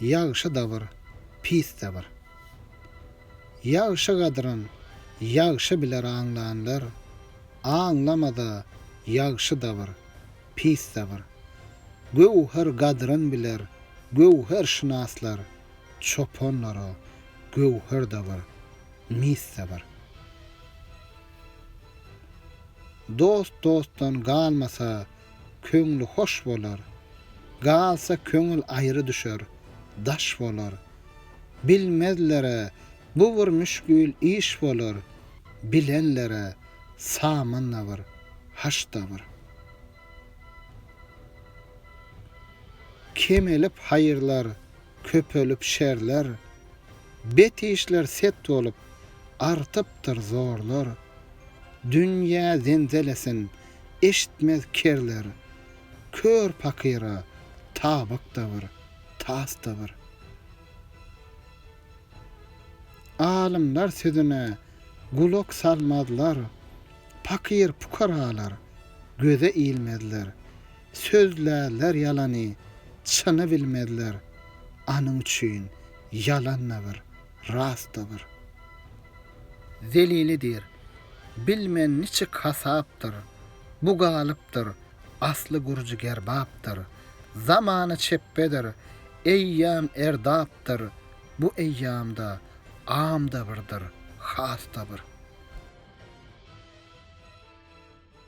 ýagşy da bir, pis de bir. Ýagşy gadryn ýagşy biler aňlanlar, aňlamada ýagşy da bir, pis de bir. Göwher gadryn biler, göwher şynaslar, çoponlara göwher da bir, mis de bir. Dost dostdan galmasa köňli hoş bolar, galsa köňül aýry düşer, daş bolar. Bilmezlere bu bir müşkül iş bolar, bilenlere samanla bir, haş da bir. Kemelip hayırlar, köpölüp şerler, bet işler set olup, artıptır zorlar. Dünya zenzelesin, eşitmez kerler, kör pakira, tabak da var, tas da var. Alimler sözüne gulok salmazlar, pakir pukaralar, göze eğilmezler. Sözlerler yalani, çını bilmezler. Anın üçün yalan da var, rast da var. Zelilidir, bilmen niçi kasaptır, bu galıptır, aslı gurcu gerbaptır. Zamanı çeppedir, eyyam erdaptır, bu eyyamda am da birdir, has da bir.